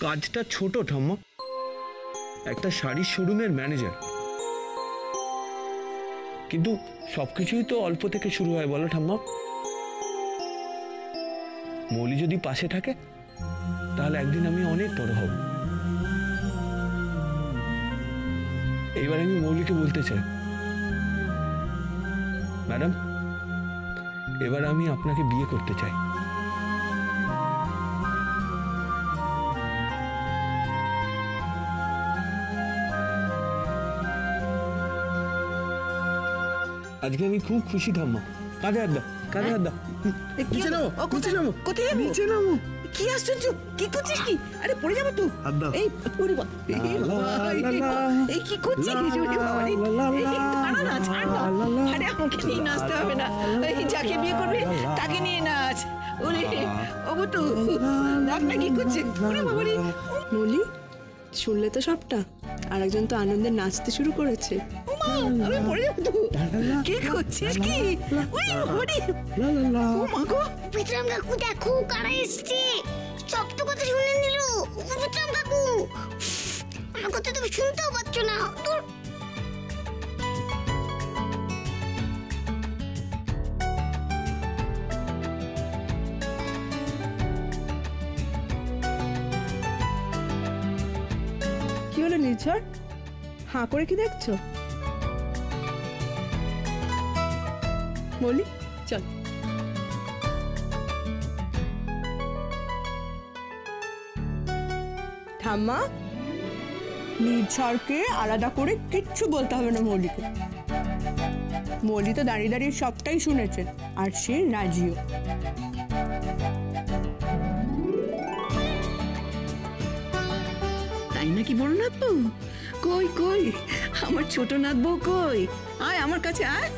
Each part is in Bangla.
কাজটা ছোট ঠাম্মা, একটা শাড়ির শোরুমের ম্যানেজার। কিন্তু সবকিছুই তো অল্প থেকে শুরু হয় বলো ঠাম্মা। মৌলি যদি পাশে থাকে তাহলে একদিন আমি অনেক বড় হব। এইবার আমি মৌলিকে বলতে চাই, ম্যাডাম এবার আমি আপনাকে বিয়ে করতে চাই। আজকে আমি খুব খুশি ঠাম্মা। কাঁধে হাত দাও, কাঁধে হাত দাও। নিচে নামো, নিচে নামো, কোথায় নিচে নামো। কি আশ্চর্য, কি করছিস কি? আরে পড়ে যাবে তো। এই ওরে বাবা, এই কি করছিস? ওরে বাবা রে, দাঁড়া না, ছাড় না। আরে আমাকে নিয়ে নাচতে হবে না, এই যাকে বিয়ে করবে তাকে নিয়ে নাচ। ওরে ওগো তো দেখ না কি করছে। ওরে বাবা রে। মৌলি, শুনলে তো সবটা? আরেকজন তো আনন্দে নাচতে শুরু করেছে। আমি পড়ে যাবো তো। কি করছিস কি? ওরে বাবা রে। ও মা গো, বিক্রম কাকু দেখো কারা এসছে। সব তো কথা শুনে নিল। বিক্রম কাকু, আমার কথা তুমি শুনতেও পাচ্ছ না। কি হলো নির্ঝর, হাঁ করে কি দেখছো? মৌলি চল। ঠাম্মা, নির্ঝরকে আলাদা করে কিচ্ছু বলতে হবে না মৌলিকে। মৌলি তো দাঁড়িয়ে দাঁড়িয়ে সবটাই শুনেছে, আর সে রাজিও। তাই নাকি বড় নাথ বউ? কই কই আমার ছোট নাথ বউ কই? আয় আমার কাছে আয়।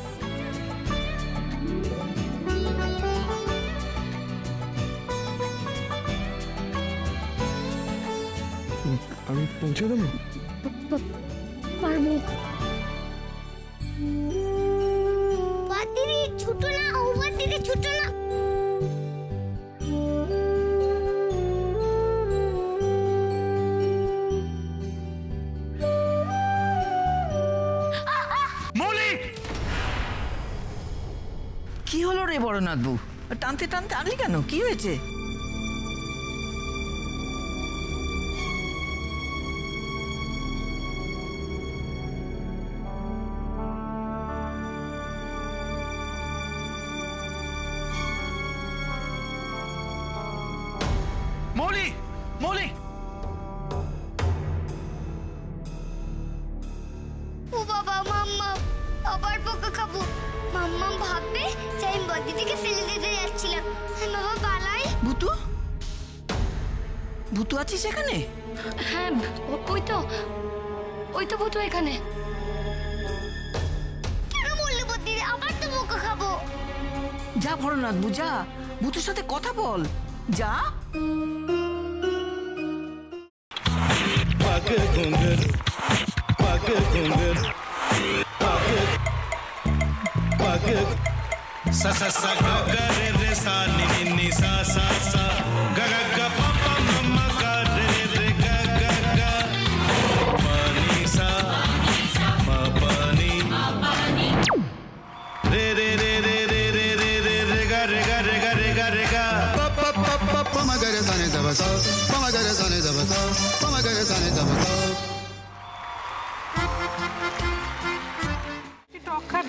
আমি পৌঁছে দেবো? পারবো। দিদি ছোট না, ও দিদি ছোট না। কি হলো রে বড় নাথ বউ? টানতে টানতে আনলি কেন? কি হয়েছে? মৌলি, মৌলি। ও বাবা, মাম্মা আবার বকা খাবো। মাম্মা ভাববে যে আমি বদিদিকে ফেলে দিতে যাচ্ছিলাম। হ্যাঁ বাবা, পালাই। ভুতু, ভুতু আছিস এখানে? হ্যাঁ, ওই তো ভুতু এখানে। কেন বললে বদিদি? আবার তো বকা খাবো। যা ভরনাথ বু, যা ভুতুর সাথে কথা বল, যা। sa sa sa ga ga re re sa ni ni ni sa sa sa ga ga ga pa pa ma ma ga re re ga ga ga pa ni sa ma pa ni re re re re re re re re re ga re ga re ga re ga re ga pa pa pa pa pa ma ga re sa ni da ba sa pa ma ga re sa ni da ba sa pa ma ga re sa ni da ba sa।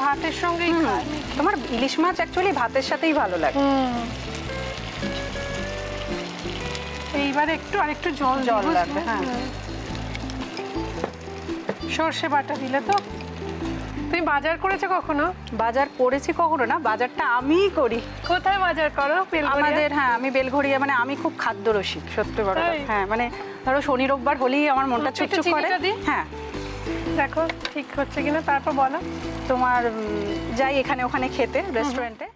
ভাতের সঙ্গেই খায়। তোমার ইলিশ মাছ অ্যাকচুয়ালি ভাতের সাথেই ভালো লাগে। এইবার একটু আরেকটু জল জল লাগবে। হ্যাঁ, সর্ষে বাটা দিলে তো। তুমি বাজার করেছো কখনো? বাজার করেছি কখনো না, বাজারটা আমিই করি। কোথায় বাজার করো? আমাদের, হ্যাঁ আমি বেলঘড়িয়া, মানে আমি খুব খাদ্য রসিক, সত্যি বড়। হ্যাঁ মানে ধরো শনি রোববার হলেই আমার মনটা চুপচুপ করে। হ্যাঁ, দেখো ঠিক হচ্ছে কিনা, তারপর বলো। তোমার যাই এখানে ওখানে খেতে, রেস্টুরেন্টে।